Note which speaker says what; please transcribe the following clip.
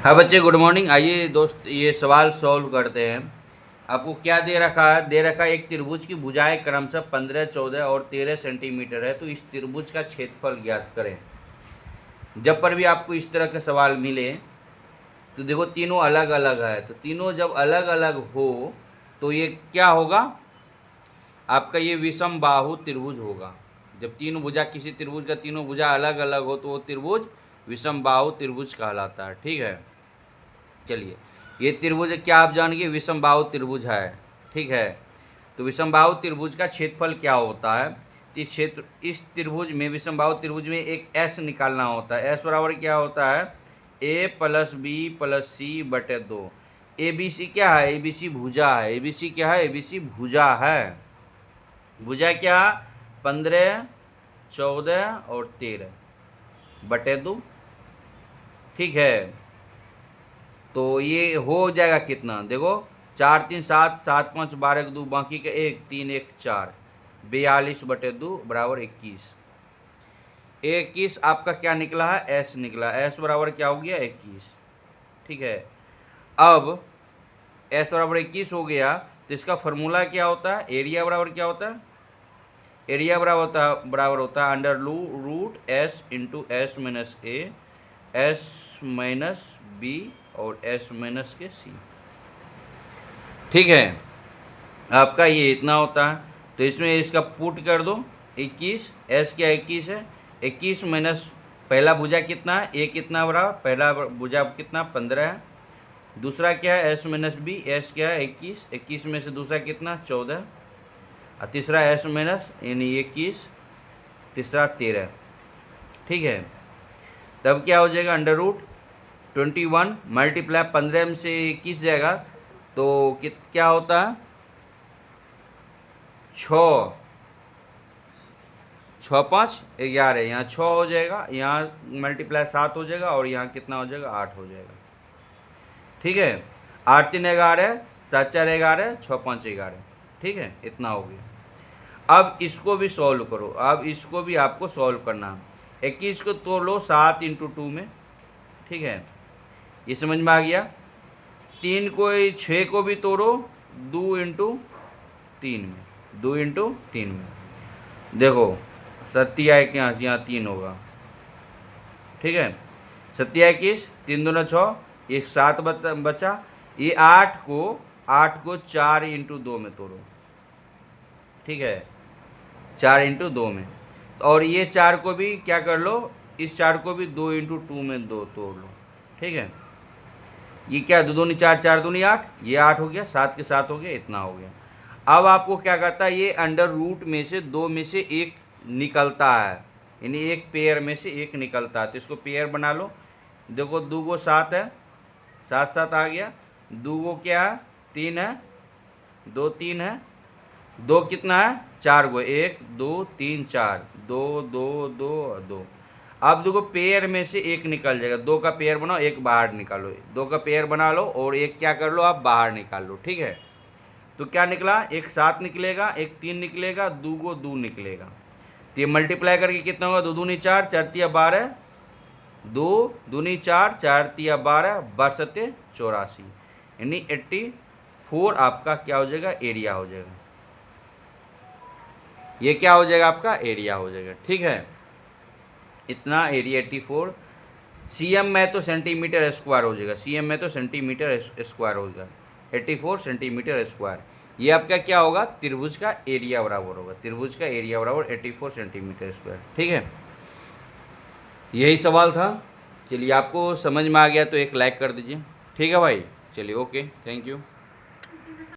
Speaker 1: हाँ बच्चे, good morning. आइए दोस्त, ये सवाल सॉल्व करते हैं। आपको क्या दे रखा है? दे रखा है एक त्रिभुज की भुजाएं क्रमशः 15, 14 और 13 सेंटीमीटर है, तो इस त्रिभुज का क्षेत्रफल ज्ञात करें। जब पर भी आपको इस तरह के सवाल मिले तो देखो तीनों अलग अलग है, तो तीनों जब अलग अलग हो तो ये क्या होगा? आपका ये विषम बाहु त्रिभुज होगा। जब तीन भुजा किसी त्रिभुज का तीनों भुजा अलग अलग हो तो वो त्रिभुज विषम बाहु त्रिभुज कहलाता है। ठीक है, चलिए, ये त्रिभुज क्या आप जान गए? विषम बाहु त्रिभुज है। ठीक है, तो विषम बाहु त्रिभुज का क्षेत्रफल क्या होता है? इस त्रिभुज में, विषम बाहु त्रिभुज में एक एस निकालना होता है। एस बराबर क्या होता है? ए प्लस बी प्लस सी बटे 2। ए बी सी क्या है? ए बी सी भुजा है। ए बी सी क्या है? ए बी सी भुजा है। भुजा क्या? 15, 14 और 13 बटे 2। ठीक है, तो ये हो जाएगा कितना? देखो, 4 3 7, 7 5 12 2, बाकी का 1 3 1 4, 42 बटे 2 बराबर 21। 21 आपका क्या निकला है? एस निकला। एस बराबर क्या हो गया? 21। ठीक है, अब एस बराबर 21 हो गया तो इसका फॉर्मूला क्या होता है? एरिया बराबर क्या होता है? एरिया बराबर होता है under root S into S minus A, S minus B और एस माइनस के सी। ठीक है, आपका ये इतना होता है, तो इसमें इसका पुट कर दो 21। एस क्या 21 है? 21 माइनस पहला भुजा कितना है? ए कितना बराबर? पहला भुजा कितना? 15 है। दूसरा क्या है? S minus B. एस क्या है? 21। 21 में से दूसरा कितना? 14। और तीसरा एस माइनस यानी 21, तीसरा 13। ठीक है, तब क्या हो जाएगा? अंडर रूट 21 मल्टीप्लाई 15 में से 21 जाएगा तो क्या होता है? 6 6 5 11, यहाँ 6 हो जाएगा, यहाँ मल्टीप्लाई 7 हो जाएगा और यहाँ कितना हो जाएगा? 8 हो जाएगा। ठीक है, 8 3 11, 7 4 11, 6 5 11। ठीक है, इतना हो गया। अब इसको भी सॉल्व करो। अब इसको भी आपको सॉल्व करना है। 21 को तोड़ लो 7 इंटू 2 में। ठीक है, ये समझ में आ गया। 3 को 6 को भी तोड़ो 2 इंटू 3 में, 2 इंटू 3 में। देखो, सत्या एक यहाँ 3 होगा। ठीक है, सत्या 21, 3 दूना 6, एक 7 बचा। ये 8 को 4 इंटू 2 में तोड़ो। ठीक है, 4 इंटू 2 में, और ये 4 को भी क्या कर लो? इस 4 को भी 2 इंटू 2 में 2 तोड़ लो। ठीक है, ये क्या? 2 दूनी 4, 4 दूनी 8, ये 8 हो गया, 7 के 7 हो गया, इतना हो गया। अब आपको क्या करता है? ये अंडर रूट में से 2 में से एक निकलता है, यानी एक पेयर में से एक निकलता है, तो इसको पेयर बना लो। देखो 2 को 7 है, 7 7 आ गया। 2 को क्या है? 3 है, 2 3 है, 2 कितना है? 4 को 1 2 3 4, 2 2 2 2। अब देखो पेयर में से एक निकल जाएगा। 2 का पेयर बनाओ, एक बाहर निकालो। 2 का पेयर बना लो और एक क्या कर लो? आप बाहर निकाल लो। ठीक है, तो क्या निकला? एक 7 निकलेगा, एक 3 निकलेगा, 2 को 2 निकलेगा। तो ये मल्टीप्लाई करके कितना होगा? 2 दूनी 4, 4 तिया 12, 2 दूनी 4, 4 तिया 12, 12 84, यानी 84 आपका क्या हो जाएगा? एरिया हो जाएगा। ये क्या हो जाएगा? आपका एरिया हो जाएगा। ठीक है, इतना एरिया 84। सीएम में तो सेंटीमीटर स्क्वायर हो जाएगा। सीएम में तो सेंटीमीटर स्क्वायर हो जाएगा। 84 सेंटीमीटर स्क्वायर। ये आपका क्या होगा? त्रिभुज का एरिया बराबर होगा। त्रिभुज का एरिया बराबर 84 सेंटीमीटर स्क्वायर। ठीक है, यही सवाल था। चलिए, आपको समझ में आ गया तो एक लाइक कर दीजिए। ठीक है भाई, चलिए, ओके, थैंक यू।